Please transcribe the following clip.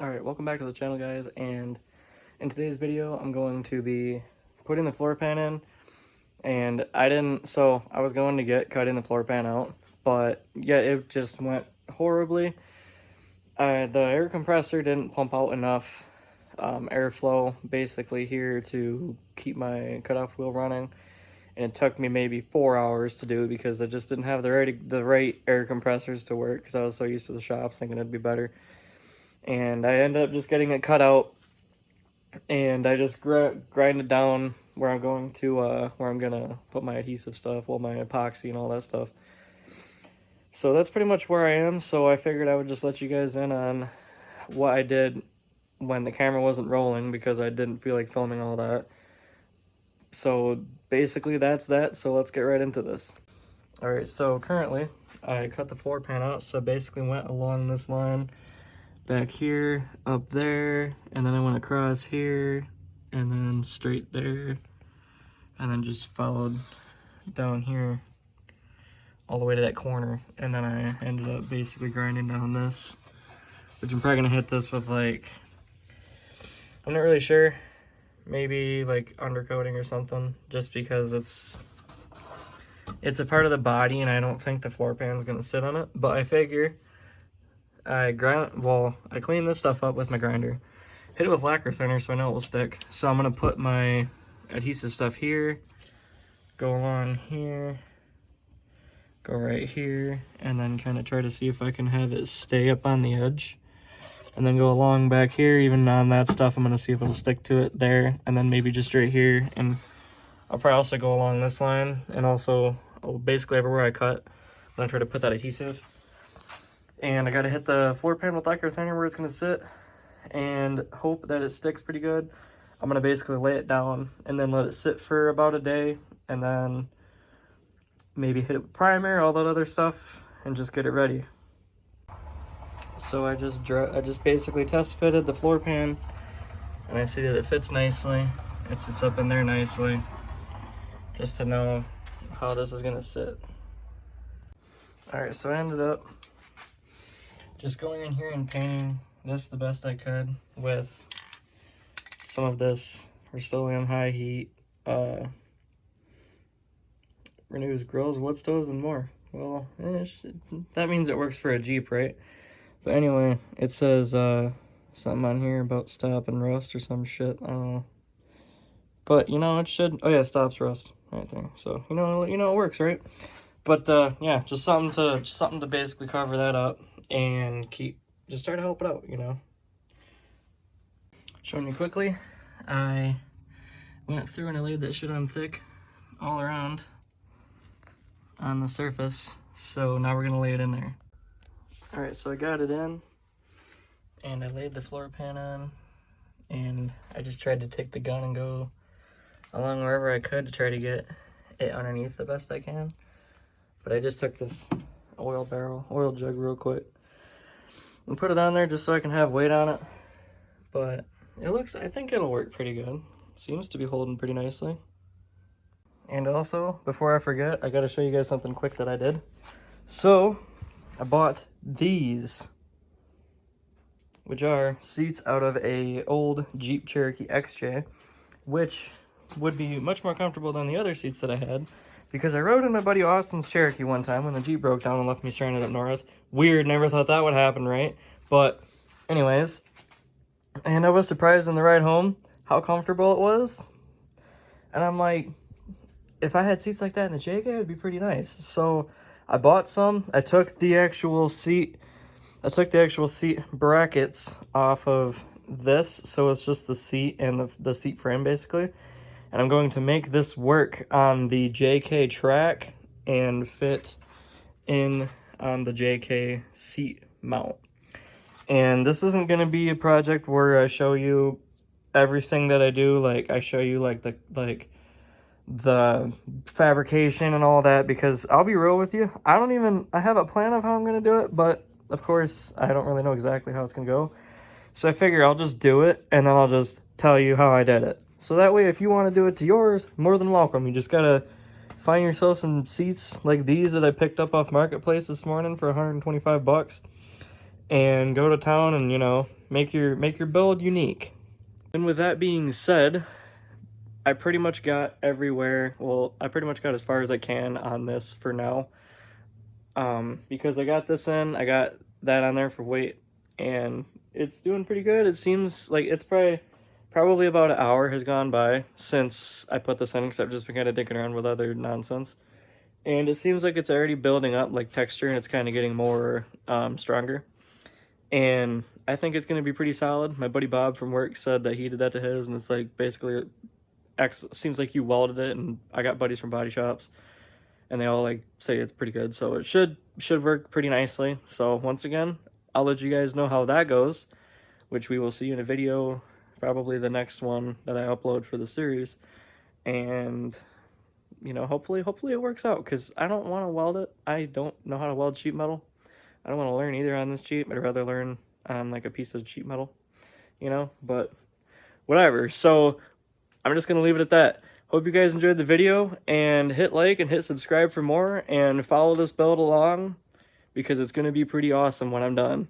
Alright, welcome back to the channel, guys, and in today's video I'm going to be putting the floor pan in, and I was going to get cutting the floor pan out, but yeah, it just went horribly. The air compressor didn't pump out enough airflow basically here to keep my cutoff wheel running, and it took me maybe 4 hours to do because I just didn't have the right air compressors to work because I was so used to the shops thinking it'd be better. And I ended up just getting it cut out, and I just grind it down where I'm gonna put my adhesive stuff, well, my epoxy and all that stuff. So that's pretty much where I am. So I figured I would just let you guys in on what I did when the camera wasn't rolling because I didn't feel like filming all that. So basically that's that. So let's get right into this. All right, so currently I cut the floor pan out. So basically went along this line back here, up there, and then I went across here, and then straight there, and then just followed down here all the way to that corner, and then I ended up basically grinding down this, which I'm probably gonna hit this with, like, I'm not really sure, maybe like undercoating or something, just because it's a part of the body and I don't think the floor pan's gonna sit on it, but I figure I clean this stuff up with my grinder, hit it with lacquer thinner so I know it will stick. So I'm gonna put my adhesive stuff here, go along here, go right here, and then kind of try to see if I can have it stay up on the edge, and then go along back here. Even on that stuff, I'm gonna see if it'll stick to it there, and then maybe just right here. And I'll probably also go along this line, and also basically everywhere I cut, I'm gonna try to put that adhesive. And I gotta hit the floor pan with lacquer thinner where it's gonna sit and hope that it sticks pretty good. I'm gonna basically lay it down and then let it sit for about a day, and then maybe hit it with primer, all that other stuff, and just get it ready. So I just basically test fitted the floor pan, and I see that it fits nicely. It sits up in there nicely, just to know how this is gonna sit. All right, so I ended up just going in here and painting this the best I could with some of this Rust-Oleum high heat, renews grills, wood stoves, and more. Well, that means it works for a Jeep, right? But anyway, it says something on here about stop and rust or some shit. I don't know. But you know, it should. Oh yeah, stops rust right there. So you know it works, right? But yeah, just something to basically cover that up and just try to help it out, you know. Showing you quickly, I went through and I laid that shit on thick all around on the surface. So now we're gonna lay it in there. All right, so I got it in and I laid the floor pan on, and I just tried to take the gun and go along wherever I could to try to get it underneath the best I can. But I just took this oil jug real quick and put it on there just so I can have weight on it. But I think it'll work pretty good. Seems to be holding pretty nicely. And also, before I forget, I gotta show you guys something quick that I did. So, I bought these, which are seats out of a old Jeep Cherokee XJ, which would be much more comfortable than the other seats that I had, because I rode in my buddy Austin's Cherokee one time when the Jeep broke down and left me stranded up north. Weird, never thought that would happen, right? But anyways, and I was surprised on the ride home how comfortable it was. And I'm like, if I had seats like that in the JK, it would be pretty nice. So I bought some. I took the actual seat brackets off of this, so it's just the seat and the seat frame basically. And I'm going to make this work on the JK track and fit in on the JK seat mount. And this isn't going to be a project where I show you everything that I do. Like, I show you like the fabrication and all that, because I'll be real with you, I have a plan of how I'm going to do it, but of course I don't really know exactly how it's going to go. So I figure I'll just do it, and then I'll just tell you how I did it. So that way, if you want to do it to yours, more than welcome. You just gotta find yourself some seats like these that I picked up off Marketplace this morning for 125 bucks, and go to town and, you know, make your build unique. And with that being said, I pretty much got everywhere. Well, I pretty much got as far as I can on this for now. Because I got this in, I got that on there for weight, and it's doing pretty good. It seems like it's probably about an hour has gone by since I put this in, because I've just been kind of dicking around with other nonsense. And it seems like it's already building up like texture, and it's kind of getting more stronger. And I think it's going to be pretty solid. My buddy Bob from work said that he did that to his, and it's like basically seems like you welded it. And I got buddies from body shops, and they all like say it's pretty good, so it should work pretty nicely. So once again, I'll let you guys know how that goes, which we will see in a video, probably the next one that I upload for the series. And you know, hopefully it works out, because I don't want to weld it. I don't know how to weld sheet metal. I don't want to learn either on this cheap. I'd rather learn on like a piece of sheet metal, you know, but whatever. So I'm just going to leave it at that. Hope you guys enjoyed the video, and hit like and hit subscribe for more, and follow this build along, because it's going to be pretty awesome when I'm done.